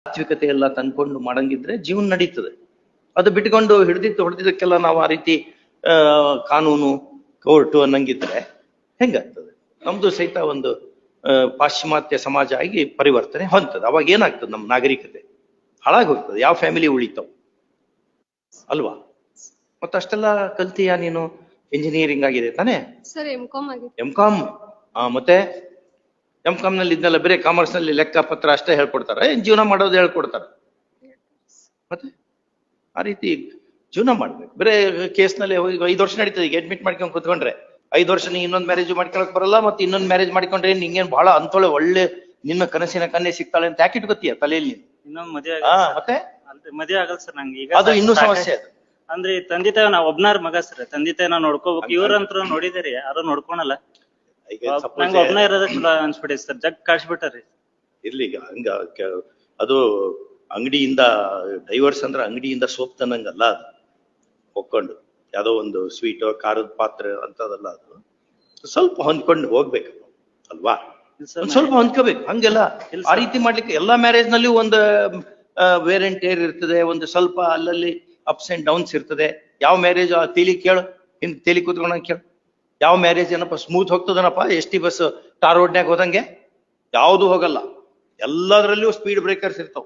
ತಾತ್ವಿಕತೆ ಎಲ್ಲ ತಂದ್ಕೊಂಡು ಮಾಡಂಗಿದ್ರೆ ಜೀವನ ನಡೀತದೆ. ಅದು ಬಿಟ್ಕೊಂಡು ಹೊಡೆದಿದ್ದಕ್ಕೆಲ್ಲ ನಾವು ಆ ರೀತಿ ಕಾನೂನು ಕೋರ್ಟು ಅನ್ನಂಗಿದ್ರೆ ಹೆಂಗಾಗ್ತದೆ? ನಮ್ದು ಸಹಿತ ಒಂದು ಪಾಶ್ಚಿಮಾತ್ಯ ಸಮಾಜ ಆಗಿ ಪರಿವರ್ತನೆ ಹೊಂದ್ತದೆ. ಅವಾಗ ಏನಾಗ್ತದೆ? ನಮ್ಮ ನಾಗರಿಕತೆ ಹಾಳಾಗಿ ಹೋಗ್ತದೆ. ಯಾವ ಫ್ಯಾಮಿಲಿ ಉಳಿತಾವ್ ಅಲ್ವಾ? ಮತ್ತಷ್ಟೆಲ್ಲ ಕಲ್ತೀಯ ನೀನು? ಇಂಜಿನಿಯರಿಂಗ್ ಆಗಿದೆ ತಾನೇ? ಎಂ.ಕಾಮ್. ಮತ್ತೆ ಎಂ.ಕಾಮ್ ನಲ್ಲಿ ಇದನ್ನೆಲ್ಲ ಬೇರೆ ಕಾಮರ್ಸ್ ನಲ್ಲಿ ಲೆಕ್ಕ ಪತ್ರ ಅಷ್ಟೇ ಹೇಳ್ಕೊಡ್ತಾರೆ, ಜೀವನ ಮಾಡೋದು ಹೇಳ್ಕೊಡ್ತಾರೆ. ಮತ್ತೆ ಆ ರೀತಿ ಜೀವನ ಮಾಡ್ಬೇಕು. ಬೇರೆ ಕೇಸ್ನಲ್ಲಿ 5 ವರ್ಷ ನಡೀತದೆ. ಈಗ ಅಡ್ಮಿಟ್ ಮಾಡ್ಕೊಂಡು ಕುತ್ಕೊಂಡ್ರೆ 5 ವರ್ಷ ನೀ ಇನ್ನೊಂದು ಮ್ಯಾರೇಜ್ ಮಾಡ್ಕೊಳಕ್ ಬರಲ್ಲ. ಮತ್ತೆ ಇನ್ನೊಂದು ಮ್ಯಾರೇಜ್ ಮಾಡ್ಕೊಂಡ್ರೆ ನಿಂಗೇನ್ ಬಹಳ ಅಂತೋಳೆ ಒಳ್ಳೆ ನಿನ್ನ ಕನಸಿನ ಕನ್ಯೆ ಸಿಗ್ತಾಳೆ ಅಂತ ಯಾಕೆ ಇಟ್ಕೋತೀಯ ತಲೆಯಲ್ಲಿ? ಇನ್ನೊಂದು ಮದುವೆ ಮತ್ತೆ ಮದುವೆ ಆಗಲ್ಲ ಸರ್ ನಂಗೆ. ಈಗ ಅದು ಇನ್ನೂ ಸಮಸ್ಯೆ. ಅದು ಅಂದ್ರೆ ತಂದೆ ತಾಯಿ ನಾವ್ ಒಬ್ನಾರ ಮಗ ಸರ್, ತಂದೆ ತಾಯಿ ನಾವ್ ನೋಡ್ಕೋಬೇಕು. ಇವ್ರಂತ್ರ ನೋಡಿದಿರಿ, ಯಾರು ನೋಡ್ಕೊಳಲ್ಲ. ನಂಗೆ ಒಬ್ನ ಇರೋದ ಚಲೋ ಅನ್ಸ್ಬಿಟ್ಟೈತಿ ಸರ್. ಜಗ್ ಕಾಡ್ಸ್ಬಿಟ್ಟಾರಿ. ಇರ್ಲಿ, ಹಂಗ ಅದು ಅಂಗಡಿಯಿಂದ ಡೈವರ್ಸ್ ಅಂದ್ರೆ ಅಂಗಡಿಯಿಂದ ಸೋಪ್ ತನ್ನಂಗಲ್ಲ. ಅದು ಒಕ್ಕೊಂಡು ಯಾವ್ದೋ ಒಂದು ಸ್ವೀಟ್ ಖಾರದ ಪಾತ್ರೆ ಅಂತದಲ್ಲ. ಅದು ಸ್ವಲ್ಪ ಹೊಂದ್ಕೊಂಡು ಹೋಗ್ಬೇಕು ಅಲ್ವಾ? ಸ್ವಲ್ಪ ಹೊಂದ್ಕೋಬೇಕು. ಹಂಗೆಲ್ಲ ಆ ರೀತಿ ಮಾಡ್ಲಿಕ್ಕೆ ಎಲ್ಲಾ ಮ್ಯಾರೇಜ್ ನಲ್ಲಿ ಒಂದು ವೇರ್ ಅಂಡ್ ಟೇರ್ ಇರ್ತದೆ, ಒಂದು ಸ್ವಲ್ಪ ಅಲ್ಲಲ್ಲಿ ಅಪ್ಸ್ ಅಂಡ್ ಡೌನ್ಸ್ ಇರ್ತದೆ. ಯಾವ ಮ್ಯಾರೇಜ್ ತೇಲಿ ಕೇಳು, ಹಿಂದ್ ತೇಲಿ ಕೂತ್ಕೊಂಡ ಕೇಳು, ಯಾವ ಮ್ಯಾರೇಜ್ ಏನಪ್ಪ ಸ್ಮೂತ್ ಹೋಗ್ತದನಪ್ಪ? ಎಸ್ ಟಿ ಬಸ್ ಟಾರ್ ರೋಡ್ನ್ಯಾಗ ಹೋದಂಗೆ ಯಾವ್ದು ಹೋಗಲ್ಲ. ಎಲ್ಲದರಲ್ಲಿಯೂ ಸ್ಪೀಡ್ ಬ್ರೇಕರ್ಸ್ ಇರ್ತಾವ.